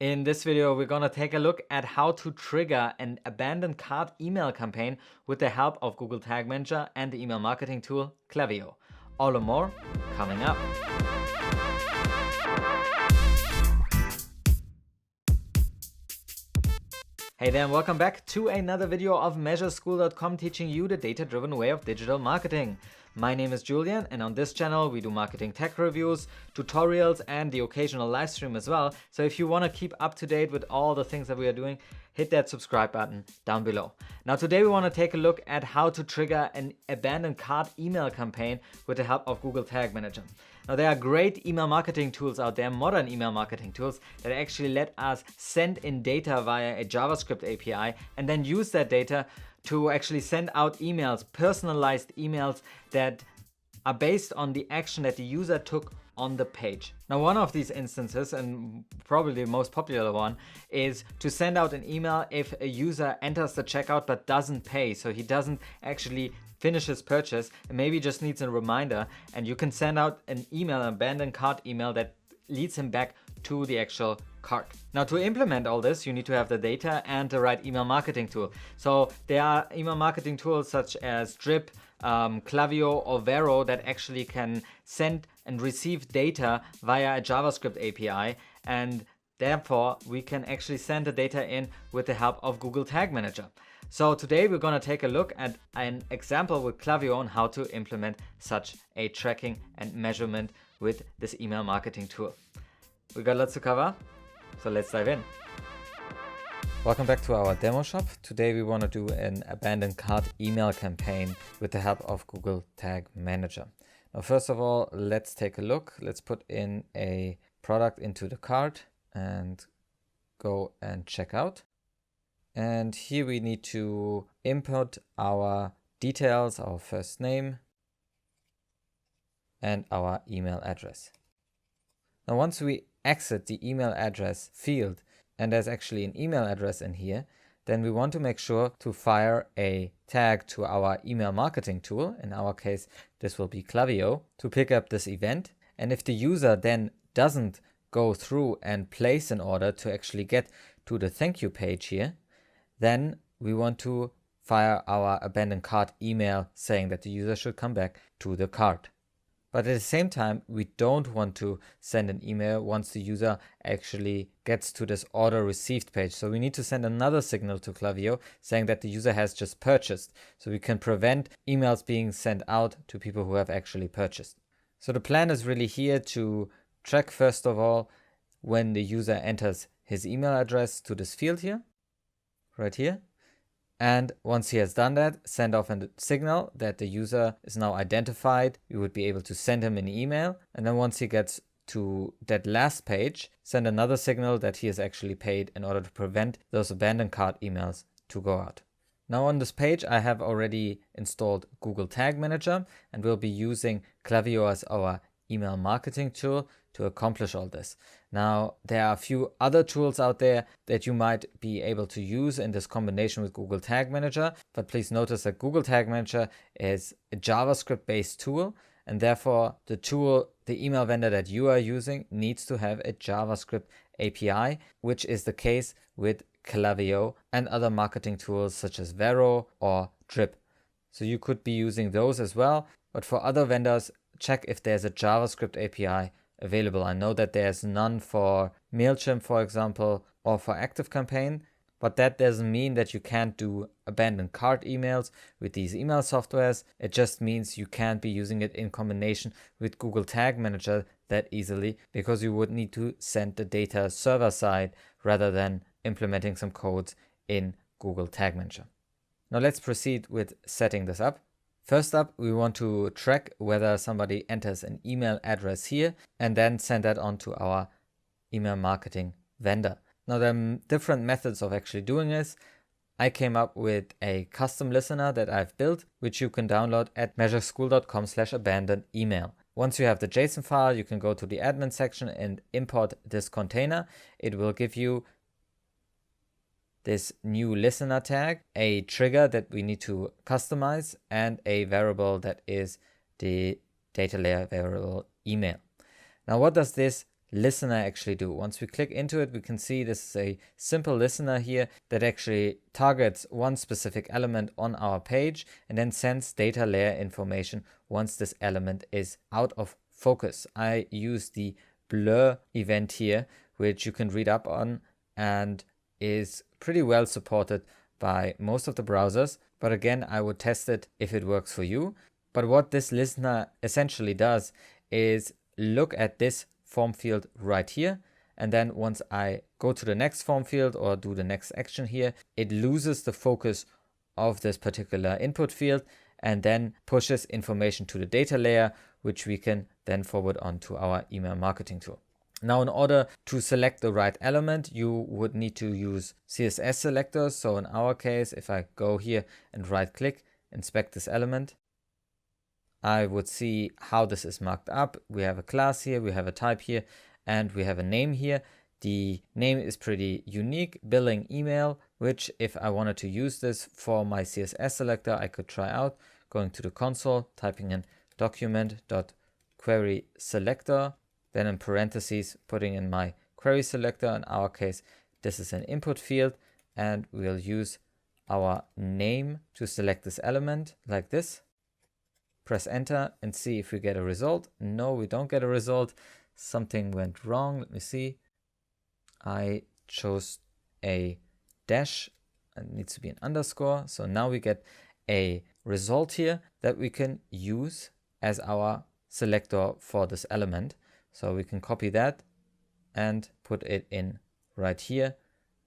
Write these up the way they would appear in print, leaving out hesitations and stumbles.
In this video, we're going to take a look at how to trigger an abandoned cart email campaign with the help of Google Tag Manager and the email marketing tool Klaviyo. All and more coming up. Hey there and welcome back to another video of MeasureSchool.com teaching you the data-driven way of digital marketing. My name is Julian, and on this channel we do marketing tech reviews, tutorials, and the occasional live stream as well. So if you want to keep up to date with all the things that we are doing, hit that subscribe button down below. Now today we want to take a look at how to trigger an abandoned cart email campaign with the help of Google Tag Manager. Now there are great email marketing tools out there, modern email marketing tools, that actually let us send in data via a JavaScript API and then use that data to actually send out emails, personalized emails that are based on the action that the user took on the page. Now one of these instances, and probably the most popular one, is to send out an email if a user enters the checkout but doesn't pay. So he doesn't actually finish his purchase and maybe just needs a reminder, and you can send out an email, an abandoned cart email that leads him back to the actual cart. Now to implement all this, you need to have the data and the right email marketing tool. So there are email marketing tools such as Drip, Klaviyo or Vero that actually can send and receive data via a JavaScript API, and therefore we can actually send the data in with the help of Google Tag Manager. So today we're going to take a look at an example with Klaviyo on how to implement such a tracking and measurement with this email marketing tool. We got lots to cover, so let's dive in. Welcome back to our demo shop. Today we want to do an abandoned cart email campaign with the help of Google Tag Manager. Now first of all, let's take a look. Let's put in a product into the cart and go and check out. And here we need to input our details, our first name and our email address. Now once we exit the email address field, and there's actually an email address in here, then we want to make sure to fire a tag to our email marketing tool. In our case, this will be Klaviyo, to pick up this event. And if the user then doesn't go through and place an order to actually get to the thank you page here, then we want to fire our abandoned cart email saying that the user should come back to the cart. But at the same time, we don't want to send an email once the user actually gets to this order received page. So we need to send another signal to Klaviyo saying that the user has just purchased. So we can prevent emails being sent out to people who have actually purchased. So the plan is really here to track, first of all, when the user enters his email address to this field here, right here. And once he has done that, send off a signal that the user is now identified. We would be able to send him an email. And then once he gets to that last page, send another signal that he has actually paid in order to prevent those abandoned cart emails to go out. Now on this page, I have already installed Google Tag Manager and we'll be using Klaviyo as our email marketing tool to accomplish all this. Now, there are a few other tools out there that you might be able to use in this combination with Google Tag Manager, but please notice that Google Tag Manager is a JavaScript-based tool, and therefore the email vendor that you are using needs to have a JavaScript API, which is the case with Klaviyo and other marketing tools such as Vero or Drip. So you could be using those as well, but for other vendors, check if there's a JavaScript API available. I know that there's none for MailChimp, for example, or for ActiveCampaign, but that doesn't mean that you can't do abandoned cart emails with these email softwares. It just means you can't be using it in combination with Google Tag Manager that easily, because you would need to send the data server side rather than implementing some codes in Google Tag Manager. Now let's proceed with setting this up. First up, we want to track whether somebody enters an email address here and then send that on to our email marketing vendor. Now there are different methods of actually doing this. I came up with a custom listener that I've built, which you can download at measureschool.com/abandoned email. Once you have the JSON file, you can go to the admin section and import this container. It will give you this new listener tag, a trigger that we need to customize, and a variable that is the data layer variable email. Now what does this listener actually do? Once we click into it, we can see this is a simple listener here that actually targets one specific element on our page and then sends data layer information once this element is out of focus. I use the blur event here, which you can read up on and is pretty well supported by most of the browsers. But again, I would test it if it works for you. But what this listener essentially does is look at this form field right here. And then once I go to the next form field or do the next action here, it loses the focus of this particular input field and then pushes information to the data layer, which we can then forward on to our email marketing tool. Now, in order to select the right element, you would need to use CSS selectors. So in our case, if I go here and right click, inspect this element, I would see how this is marked up. We have a class here, we have a type here, and we have a name here. The name is pretty unique, billing email, which if I wanted to use this for my CSS selector, I could try out going to the console, typing in document.query selector, then in parentheses, putting in my query selector. In our case, this is an input field, and we'll use our name to select this element like this. Press enter and see if we get a result. No, we don't get a result. Something went wrong. Let me see. I chose a dash. It needs to be an underscore. So now we get a result here that we can use as our selector for this element. So we can copy that and put it in right here.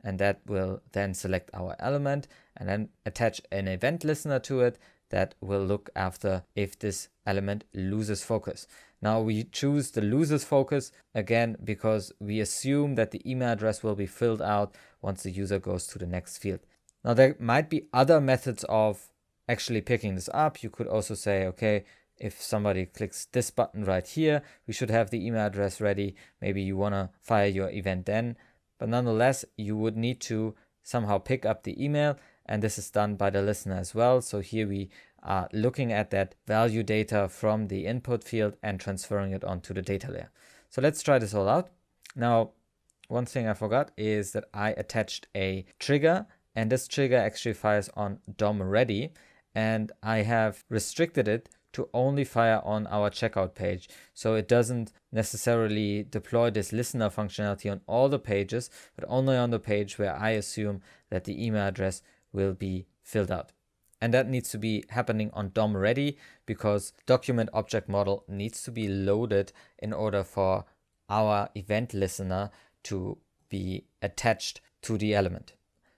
And that will then select our element and then attach an event listener to it that will look after if this element loses focus. Now we choose the loses focus again because we assume that the email address will be filled out once the user goes to the next field. Now there might be other methods of actually picking this up. You could also say, okay, if somebody clicks this button right here, we should have the email address ready. Maybe you want to fire your event then, but nonetheless, you would need to somehow pick up the email, and this is done by the listener as well. So here we are looking at that value data from the input field and transferring it onto the data layer. So let's try this all out. Now, one thing I forgot is that I attached a trigger, and this trigger actually fires on DOM ready, and I have restricted it to only fire on our checkout page. So it doesn't necessarily deploy this listener functionality on all the pages, but only on the page where I assume that the email address will be filled out. And that needs to be happening on DOM ready because document object model needs to be loaded in order for our event listener to be attached to the element.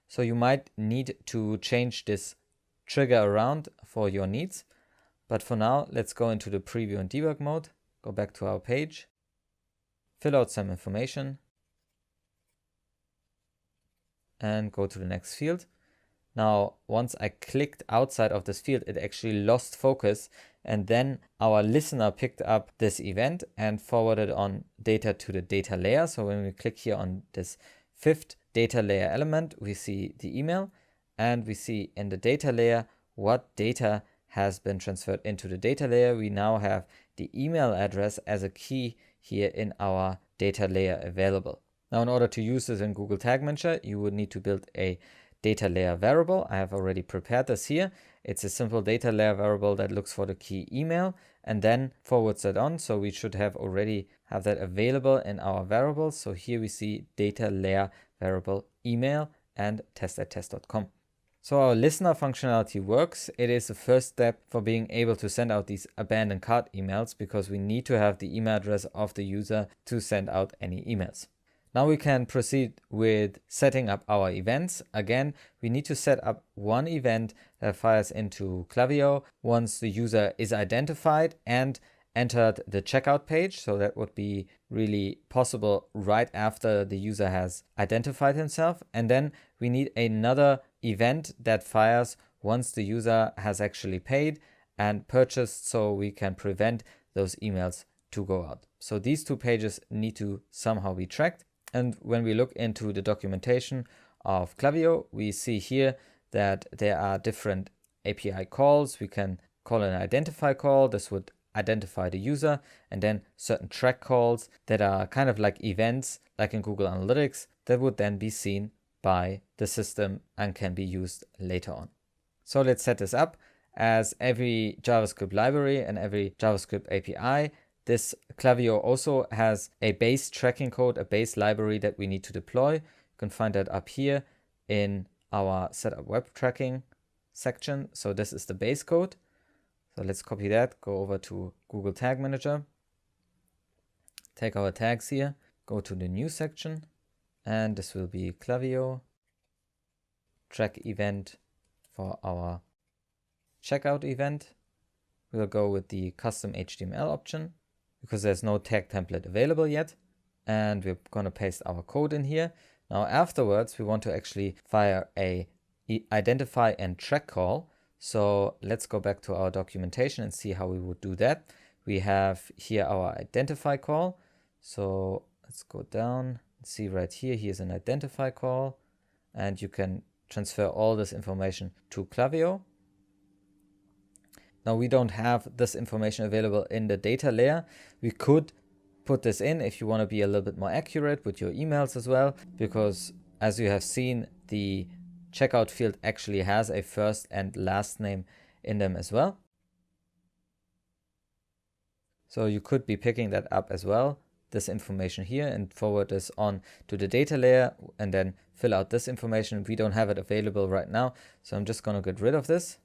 So you might need to change this trigger around for your needs. But for now, let's go into the preview and debug mode, go back to our page, fill out some information, and go to the next field. Now, once I clicked outside of this field, it actually lost focus, and then our listener picked up this event and forwarded on data to the data layer. So when we click here on this fifth data layer element, we see the email, and we see in the data layer what data has been transferred into the data layer. We now have the email address as a key here in our data layer available. Now, in order to use this in Google Tag Manager, you would need to build a data layer variable. I have already prepared this here. It's a simple data layer variable that looks for the key email and then forwards that on. So we should have already have that available in our variables. So here we see data layer variable email and test@test.com. So our listener functionality works. It is the first step for being able to send out these abandoned cart emails because we need to have the email address of the user to send out any emails. Now we can proceed with setting up our events. Again, we need to set up one event that fires into Klaviyo once the user is identified and entered the checkout page. So that would be really possible right after the user has identified himself. And then we need another event that fires once the user has actually paid and purchased, so we can prevent those emails to go out. So these two pages need to somehow be tracked. And when we look into the documentation of Klaviyo, we see here that there are different API calls. We can call an identify call. This would identify the user, and then certain track calls that are kind of like events, like in Google Analytics, that would then be seen by the system and can be used later on. So let's set this up. As every JavaScript library and every JavaScript API, this Klaviyo also has a base tracking code, a base library that we need to deploy. You can find that up here in our setup web tracking section. So this is the base code. So let's copy that, go over to Google Tag Manager, take our tags here, go to the new section, and this will be Klaviyo track event for our checkout event. We'll go with the custom HTML option because there's no tag template available yet. And we're going to paste our code in here. Now afterwards, we want to actually fire a identify and track call. So let's go back to our documentation and see how we would do that. We have here our identify call. So let's go down and see right here. Here's an identify call, and you can transfer all this information to Klaviyo. Now we don't have this information available in the data layer. We could put this in if you want to be a little bit more accurate with your emails as well, because as you have seen, the checkout field actually has a first and last name in them as well. So you could be picking that up as well, this information here, and forward this on to the data layer and then fill out this information. We don't have it available right now, so I'm just going to get rid of this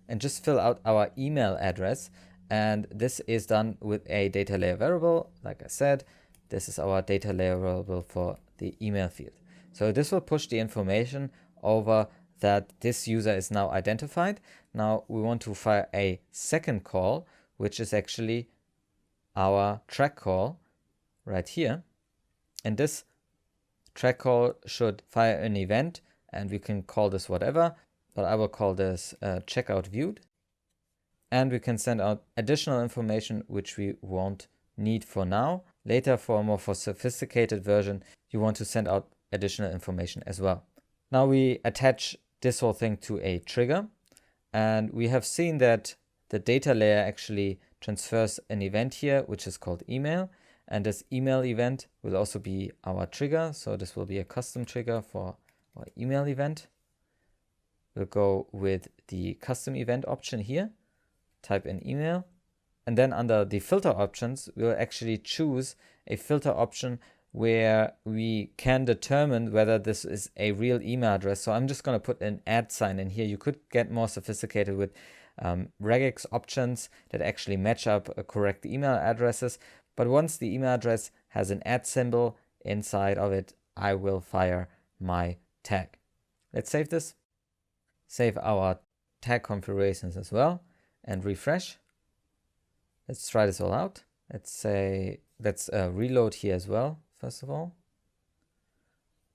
and just fill out our email address. And this is done with a data layer variable. Like I said, this is our data layer variable for the email field. So this will push the information over that this user is now identified. Now we want to fire a second call, which is actually our track call right here. And this track call should fire an event, and we can call this whatever, but I will call this checkout viewed. And we can send out additional information which we won't need for now. Later, for a more sophisticated version, you want to send out additional information as well. Now we attach this whole thing to a trigger, and we have seen that the data layer actually transfers an event here, which is called email, and this email event will also be our trigger. So this will be a custom trigger for our email event. We'll go with the custom event option here, type in email, and then under the filter options, we'll actually choose a filter option where we can determine whether this is a real email address. So I'm just going to put an @ sign in here. You could get more sophisticated with regex options that actually match up correct email addresses. But once the email address has an @ symbol inside of it, I will fire my tag. Let's save this. Save our tag configurations as well and refresh. Let's try this all out. Let's reload here as well, first of all.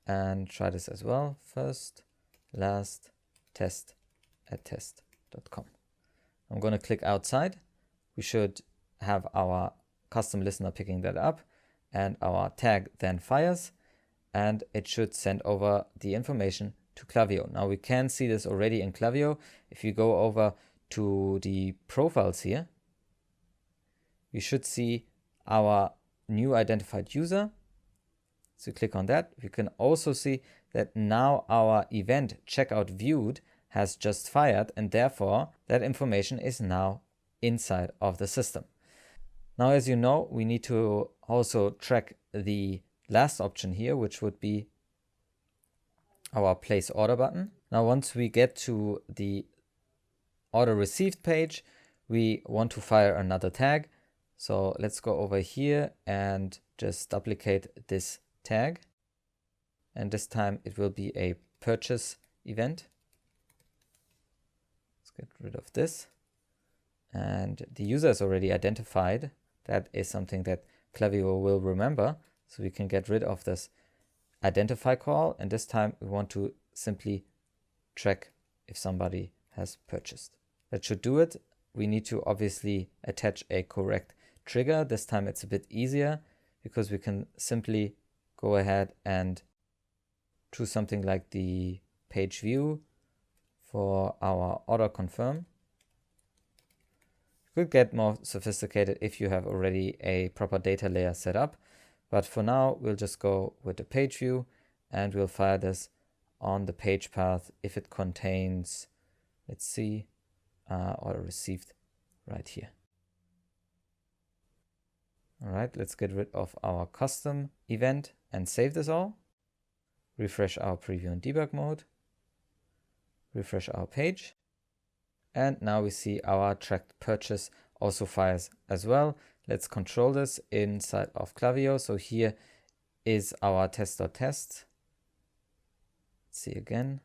And try this as well. First, last, test at test.com. I'm going to click outside. We should have our custom listener picking that up, and our tag then fires, and it should send over the information to Klaviyo. Now we can see this already in Klaviyo. If you go over to the profiles here, you should see our new identified user. So click on that. We can also see that now our event checkout viewed has just fired, and therefore that information is now inside of the system. Now, as you know, we need to also track the last option here, which would be our place order button. Now, once we get to the order received page, we want to fire another tag. So let's go over here and just duplicate this tag. And this time it will be a purchase event. Let's get rid of this. And the user is already identified. That is something that Klaviyo will remember. So we can get rid of this identify call. And this time we want to simply track if somebody has purchased. That should do it. We need to obviously attach a correct trigger. This time it's a bit easier because we can simply go ahead and choose something like the page view for our order confirm. You could get more sophisticated if you have already a proper data layer set up. But for now, we'll just go with the page view and we'll fire this on the page path if it contains, let's see, order received right here. All right, let's get rid of our custom event and save this all. Refresh our preview and debug mode. Refresh our page. And now we see our tracked purchase also fires as well. Let's control this inside of Klaviyo. So here is our test.test. Let's see again.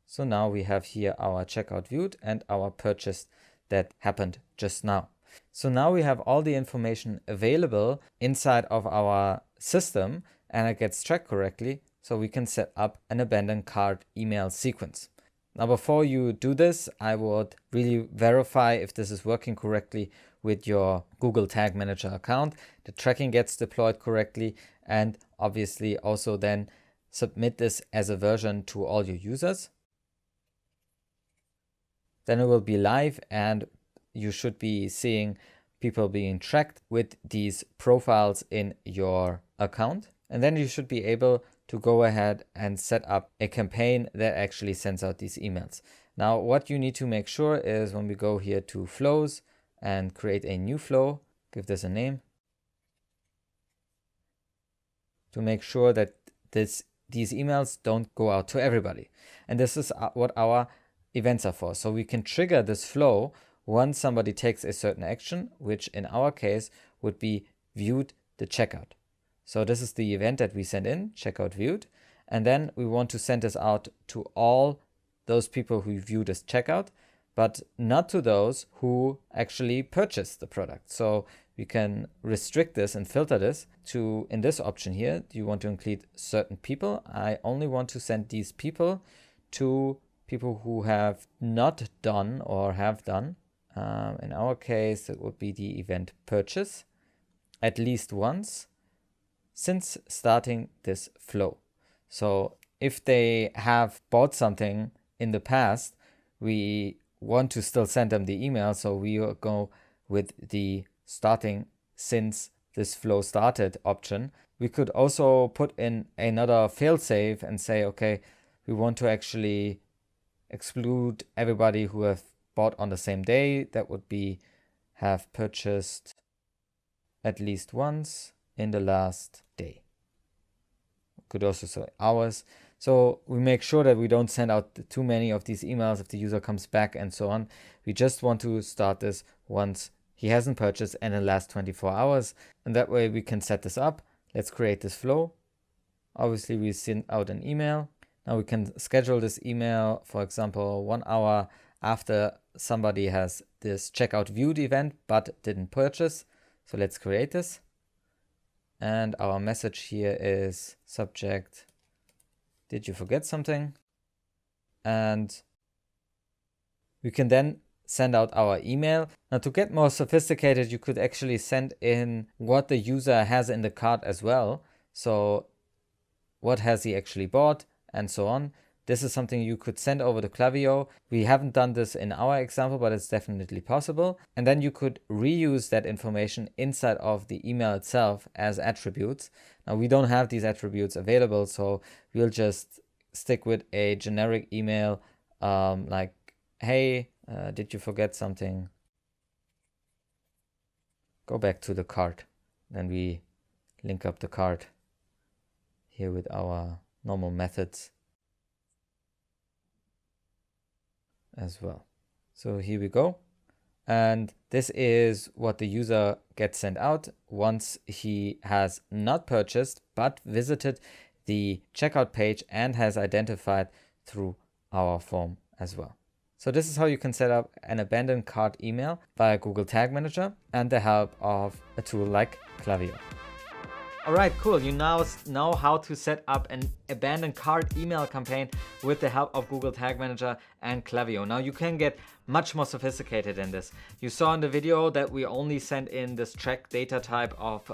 So now we have here our checkout viewed and our purchase that happened just now. So now we have all the information available inside of our system and it gets tracked correctly. So we can set up an abandoned cart email sequence. Now, before you do this, I would really verify if this is working correctly with your Google Tag Manager account. The tracking gets deployed correctly, and obviously also then submit this as a version to all your users. Then it will be live and you should be seeing people being tracked with these profiles in your account. And then you should be able to go ahead and set up a campaign that actually sends out these emails. Now, what you need to make sure is when we go here to flows and create a new flow, give this a name, to make sure that these emails don't go out to everybody. And this is what our events are for. So we can trigger this flow once somebody takes a certain action, which in our case would be viewed the checkout. So this is the event that we send in, checkout viewed. And then we want to send this out to all those people who view this checkout, but not to those who actually purchased the product. So we can restrict this and filter this to, in this option here, do you want to include certain people? I only want to send these people to people who have not done or have done. In our case, it would be the event purchase at least once since starting this flow. So if they have bought something in the past, we want to still send them the email. So we will go with the starting since this flow started option. We could also put in another failsafe and say, okay, we want to actually exclude everybody who have bought on the same day. That would be have purchased at least once in the last day. Could also say hours. So we make sure that we don't send out too many of these emails if the user comes back and so on. We just want to start this once he hasn't purchased and in the last 24 hours. And that way we can set this up. Let's create this flow. Obviously we send out an email. Now we can schedule this email, for example, 1 hour after somebody has this checkout viewed event but didn't purchase. So let's create this. And our message here is subject, did you forget something? And we can then send out our email. Now to get more sophisticated, you could actually send in what the user has in the cart as well. So what has he actually bought and so on. This is something you could send over to Klaviyo. We haven't done this in our example, but it's definitely possible. And then you could reuse that information inside of the email itself as attributes. Now we don't have these attributes available, so we'll just stick with a generic email like, hey, did you forget something? Go back to the cart. Then we link up the cart here with our normal methods as well. So here we go. And this is what the user gets sent out once he has not purchased, but visited the checkout page and has identified through our form as well. So this is how you can set up an abandoned cart email via Google Tag Manager and the help of a tool like Klaviyo. All right, cool. You now know how to set up an abandoned cart email campaign with the help of Google Tag Manager and Klaviyo. Now you can get much more sophisticated in this. You saw in the video that we only sent in this track data type of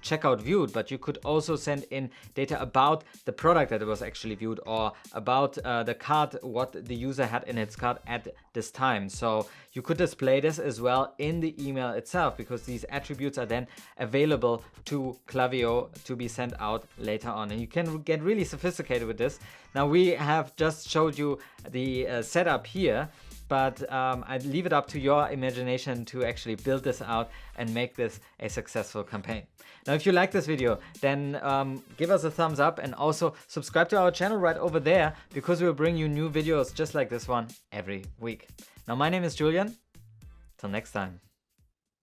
checkout viewed, but you could also send in data about the product that was actually viewed, or about the cart, what the user had in its cart at this time. So you could display this as well in the email itself, because these attributes are then available to Klaviyo to be sent out later on. And you can get really sophisticated with this. Now we have just showed you the setup here, but I'd leave it up to your imagination to actually build this out and make this a successful campaign. Now, if you like this video, then give us a thumbs up and also subscribe to our channel right over there, because we'll bring you new videos just like this one every week. Now, my name is Julian. Till next time.